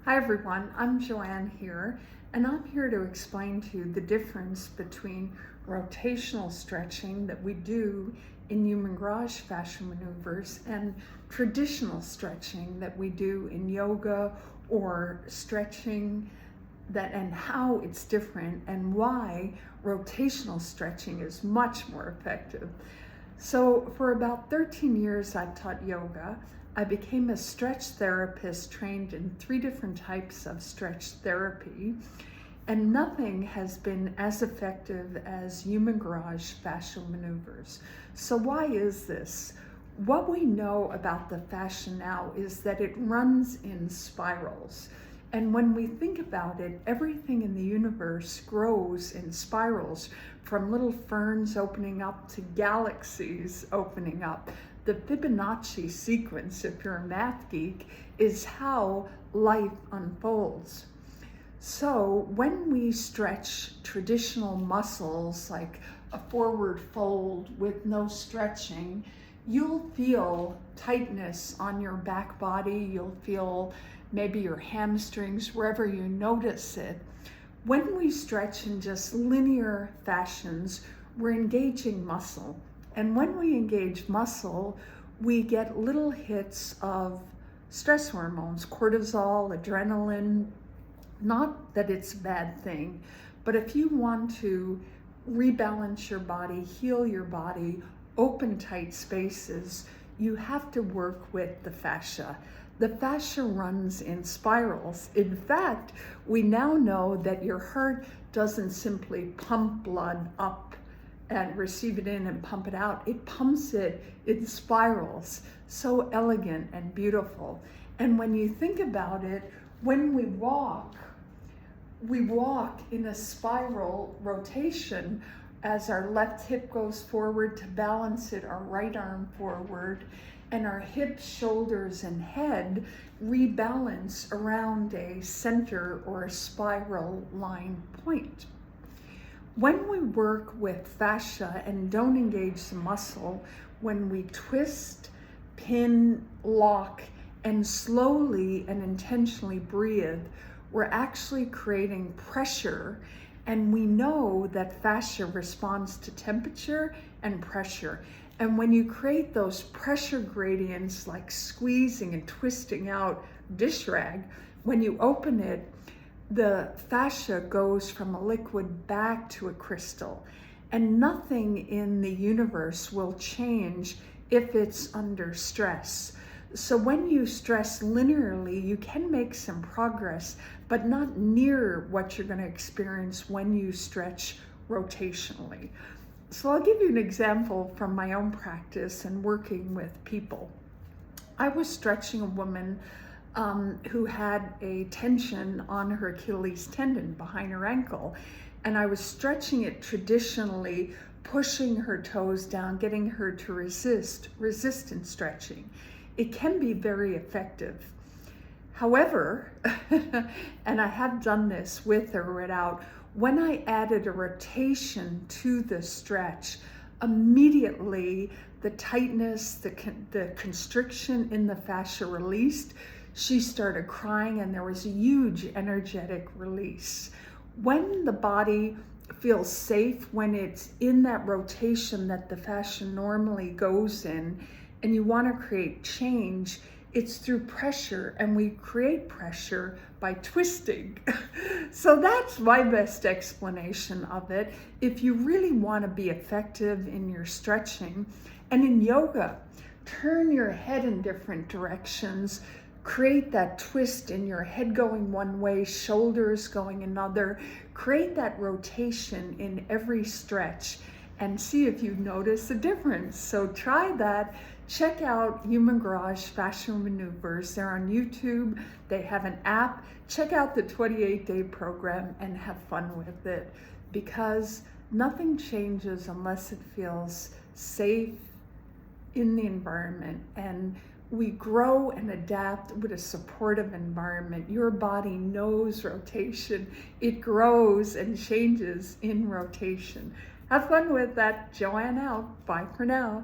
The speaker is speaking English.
Hi everyone, I'm Joanne here, and I'm here to explain to you the difference between rotational stretching that we do in human garage fascia maneuvers and traditional stretching that we do in yoga or stretching and how it's different and why rotational stretching is much more effective. So for about 13 years I've taught yoga. I became a stretch therapist trained in 3 different types of stretch therapy, and nothing has been as effective as human garage fascial maneuvers. So why is this? What we know about the fascia now is that it runs in spirals. And when we think about it, everything in the universe grows in spirals, from little ferns opening up to galaxies opening up. The Fibonacci sequence, if you're a math geek, is how life unfolds. So when we stretch traditional muscles like a forward fold with no stretching, you'll feel tightness on your back body. You'll feel maybe your hamstrings, wherever you notice it. When we stretch in just linear fashions, we're engaging muscle. And when we engage muscle, we get little hits of stress hormones, cortisol, adrenaline. Not that it's a bad thing, but if you want to rebalance your body, heal your body, open tight spaces, you have to work with the fascia. The fascia runs in spirals. In fact, we now know that your heart doesn't simply pump blood up and receive it in and pump it out. It pumps it in spirals. So elegant and beautiful. And when you think about it, when we walk in a spiral rotation as our left hip goes forward to balance it, our right arm forward, and our hips, shoulders, and head rebalance around a center or a spiral line point. When we work with fascia and don't engage the muscle, when we twist, pin, lock, and slowly and intentionally breathe, we're actually creating pressure, and we know that fascia responds to temperature and pressure. And when you create those pressure gradients like squeezing and twisting out dish rag, when you open it, the fascia goes from a liquid back to a crystal. And nothing in the universe will change if it's under stress. So when you stress linearly, you can make some progress, but not near what you're going to experience when you stretch rotationally. So I'll give you an example from my own practice and working with people. I was stretching a woman who had a tension on her Achilles tendon behind her ankle. And I was stretching it traditionally, pushing her toes down, getting her to resistance stretching. It can be very effective. However, and I have done this with or without, when I added a rotation to the stretch, immediately the tightness, the constriction in the fascia released. She started crying and there was a huge energetic release. When the body feels safe, when it's in that rotation that the fascia normally goes in, and you want to create change, it's through pressure, and we create pressure by twisting. So that's my best explanation of it. If you really want to be effective in your stretching, and in yoga, turn your head in different directions, create that twist in your head going one way, shoulders going another, create that rotation in every stretch and see if you notice a difference. So try that. Check out Human Garage Fascial Maneuvers. They're on YouTube. They have an app. Check out the 28-day program and have fun with it, because nothing changes unless it feels safe in the environment, and we grow and adapt with a supportive environment. Your body knows rotation. It grows and changes in rotation. Have fun with that. Joanne out. Bye for now.